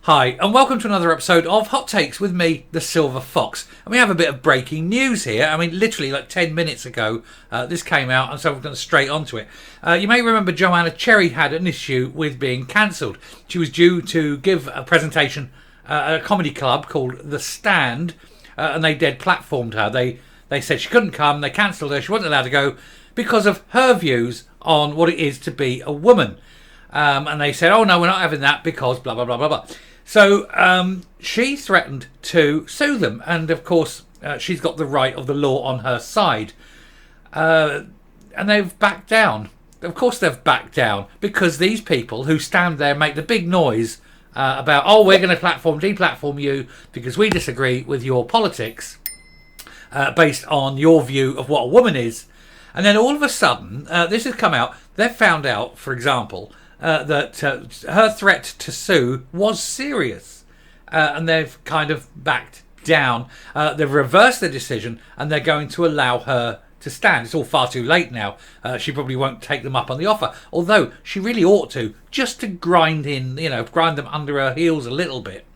Hi, and welcome to another episode of Hot Takes with me, the Silver Fox. And we have a bit of breaking news here. I mean, literally like 10 minutes ago, this came out, and so we're going straight onto it. You may remember Joanne Cherry had an issue with being cancelled. She was due to give a presentation at a comedy club called The Stand, and they dead platformed her. They said she couldn't come, they cancelled her, she wasn't allowed to go because of her views on what it is to be a woman. And they said, oh no, we're not having that because blah, blah, blah, blah, blah. So she threatened to sue them. And of course, she's got the right of the law on her side. And they've backed down. Of course they've backed down because these people who stand there make the big noise about, oh, we're going to deplatform you because we disagree with your politics based on your view of what a woman is. And then all of a sudden, this has come out. They've found out, for example, that her threat to sue was serious, and they've kind of backed down. They've reversed their decision, and they're going to allow her to stand. It's all far too late now. She probably won't take them up on the offer, although she really ought to, just to grind them under her heels a little bit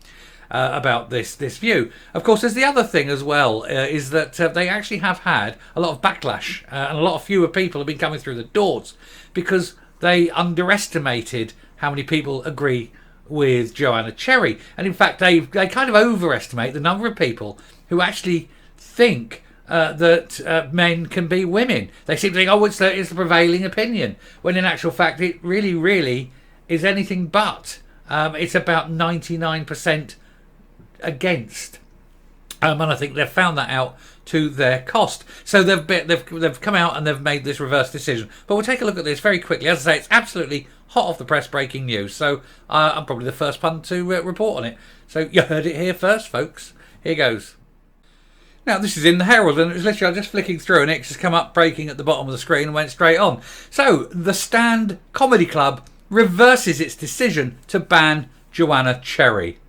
about this view. Of course, there's the other thing as well, is that they actually have had a lot of backlash, and a lot of fewer people have been coming through the doors because they underestimated how many people agree with Joanne Cherry. And in fact, they kind of overestimate the number of people who actually think that men can be women. They seem to think, oh, it's the prevailing opinion, when in actual fact it really, really is anything but. It's about 99% against. And I think they've found that out to their cost. So they've come out and they've made this reverse decision. But we'll take a look at this very quickly. As I say, it's absolutely hot off the press breaking news. So I'm probably the first one to report on it. So you heard it here first, folks. Here goes. Now, this is in the Herald, and it was literally, I was just flicking through, and it just come up breaking at the bottom of the screen and went straight on. So, The Stand Comedy Club reverses its decision to ban Joanne Cherry.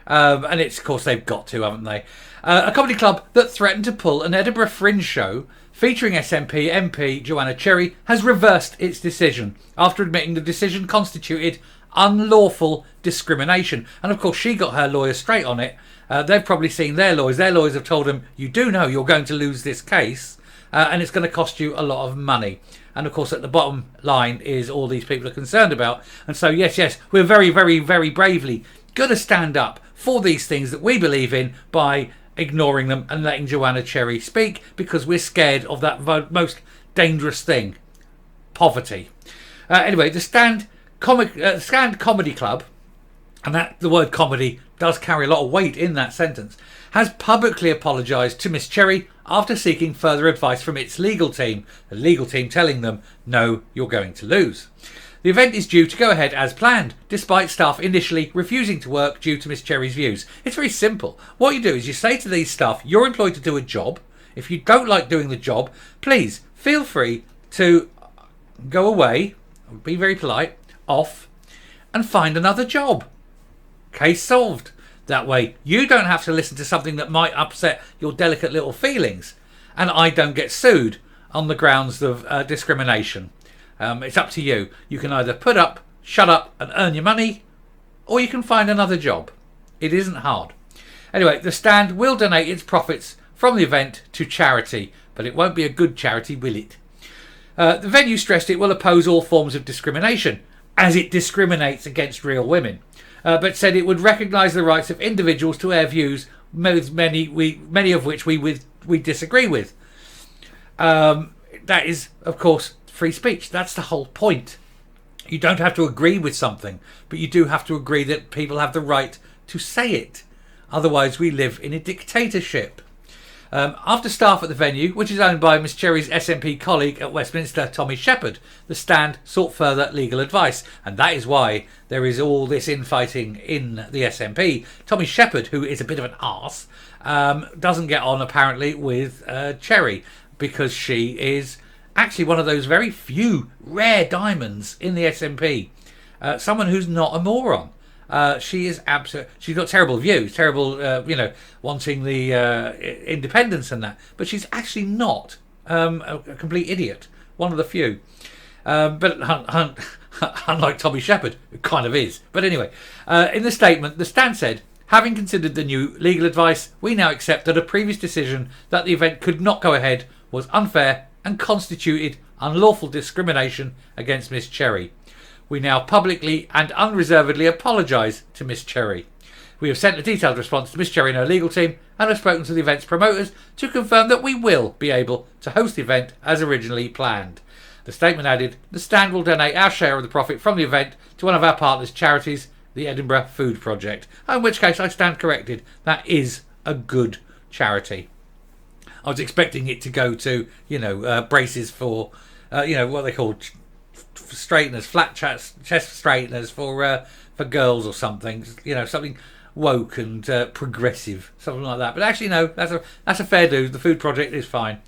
And it's, of course, they've got to, haven't they? A comedy club that threatened to pull an Edinburgh Fringe show featuring SNP MP Joanne Cherry has reversed its decision after admitting the decision constituted unlawful discrimination. And of course, she got her lawyers straight on it. They've probably seen their lawyers. Their lawyers have told them, you do know you're going to lose this case, and it's going to cost you a lot of money. And of course, at the bottom line is all these people are concerned about. And so, yes, we're very, very, very bravely going to stand up for these things that we believe in by ignoring them and letting Joanne Cherry speak, because we're scared of that most dangerous thing, poverty. Anyway, the Stand Comedy Club, and that the word comedy does carry a lot of weight in that sentence, has publicly apologised to Miss Cherry after seeking further advice from its legal team. The legal team telling them, no, you're going to lose. The event is due to go ahead as planned, despite staff initially refusing to work due to Miss Cherry's views. It's very simple. What you do is you say to these staff, you're employed to do a job. If you don't like doing the job, please feel free to go away, be very polite, off, and find another job. Case solved. That way, you don't have to listen to something that might upset your delicate little feelings, and I don't get sued on the grounds of discrimination. It's up to you. You can either put up, shut up and earn your money, or you can find another job. It isn't hard. Anyway, the Stand will donate its profits from the event to charity, but it won't be a good charity, will it? The venue stressed it will oppose all forms of discrimination, as it discriminates against real women, but said it would recognise the rights of individuals to air views, many of which we disagree with. That is, of course, free speech. That's the whole point. You don't have to agree with something, but you do have to agree that people have the right to say it. Otherwise, we live in a dictatorship. After staff at the venue, which is owned by Miss Cherry's SNP colleague at Westminster, Tommy Shepherd, the Stand sought further legal advice, and that is why there is all this infighting in the SNP. Tommy Shepherd, who is a bit of an arse, doesn't get on apparently with Cherry, because she is actually one of those very few rare diamonds in the SNP. Someone who's not a moron. She is she's got terrible views, terrible, wanting the independence and that. But she's actually not a complete idiot. One of the few. But unlike Tommy Shepherd, it kind of is. But anyway, in the statement, the stand said, having considered the new legal advice, we now accept that a previous decision that the event could not go ahead was unfair and constituted unlawful discrimination against Miss Cherry. We now publicly and unreservedly apologise to Miss Cherry. We have sent a detailed response to Miss Cherry and her legal team and have spoken to the event's promoters to confirm that we will be able to host the event as originally planned. The statement added, the stand will donate our share of the profit from the event to one of our partners' charities, the Edinburgh Food Project. In which case I stand corrected. That is a good charity. I was expecting it to go to, braces for, what they call straighteners, flat chest straighteners for girls or something. Something woke and progressive, something like that. But actually, no, that's a fair do. The food project is fine.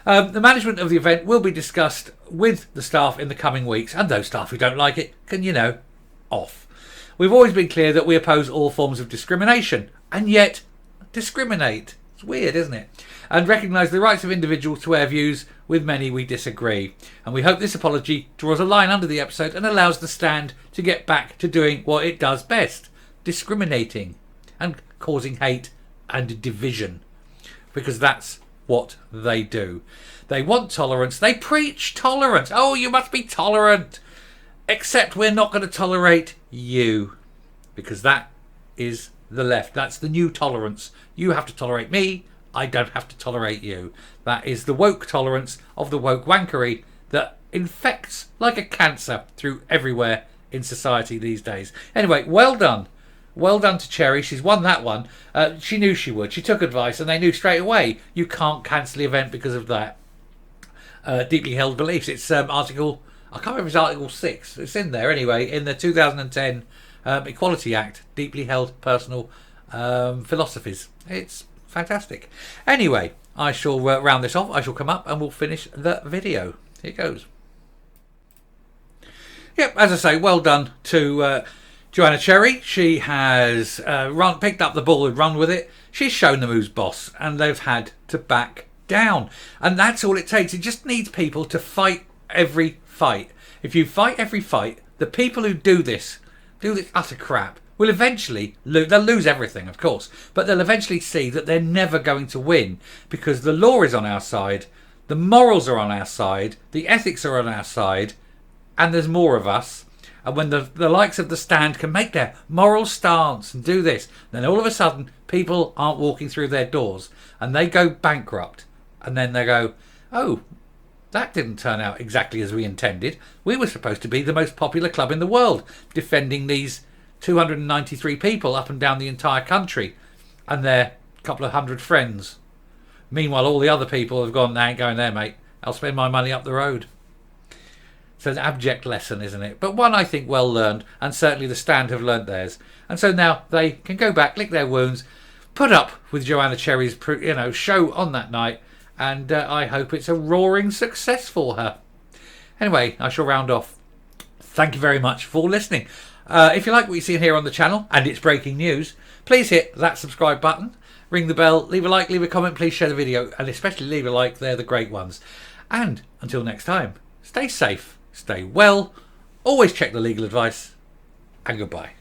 The management of the event will be discussed with the staff in the coming weeks, and those staff who don't like it can, off. We've always been clear that we oppose all forms of discrimination, and yet discriminate. It's weird, isn't it? And recognise the rights of individuals to our views. With many we disagree. And we hope this apology draws a line under the episode and allows the stand to get back to doing what it does best. Discriminating and causing hate and division. Because that's what they do. They want tolerance. They preach tolerance. Oh, you must be tolerant. Except we're not going to tolerate you. Because that is the left. That's the new tolerance. You have to tolerate me. I don't have to tolerate you. That is the woke tolerance of the woke wankery that infects like a cancer through everywhere in society these days. Anyway, well done. Well done to Cherry. She's won that one. She knew she would. She took advice and they knew straight away you can't cancel the event because of that. Deeply held beliefs. It's article, I can't remember if it's article 6. It's in there anyway, in the 2010 Equality Act. Deeply held personal philosophies. It's fantastic. Anyway, I shall round this off. I shall come up and we'll finish the video. Here goes. Yep, as I say, well done to Joanne Cherry. She has picked up the ball and run with it. She's shown them who's boss, and they've had to back down. And that's all it takes. It just needs people to fight every fight. If you fight every fight, the people who do this utter crap, will eventually lose. They'll lose everything, of course, but they'll eventually see that they're never going to win because the law is on our side, the morals are on our side, the ethics are on our side, and there's more of us. And when the likes of the stand can make their moral stance and do this, then all of a sudden people aren't walking through their doors and they go bankrupt. And then they go, oh, that didn't turn out exactly as we intended. We were supposed to be the most popular club in the world, defending these 293 people up and down the entire country and their couple of hundred friends. Meanwhile, all the other people have gone, I ain't going there, mate. I'll spend my money up the road. So it's an abject lesson, isn't it? But one I think well learned, and certainly the stand have learnt theirs. And so now they can go back, lick their wounds, put up with Joanne Cherry's show on that night, and I hope it's a roaring success for her. Anyway, I shall round off. Thank you very much for listening. If you like what you see here on the channel, and it's breaking news, please hit that subscribe button, ring the bell, leave a like, leave a comment, please share the video, and especially leave a like, they're the great ones. And until next time, stay safe, stay well, always check the legal advice, and goodbye.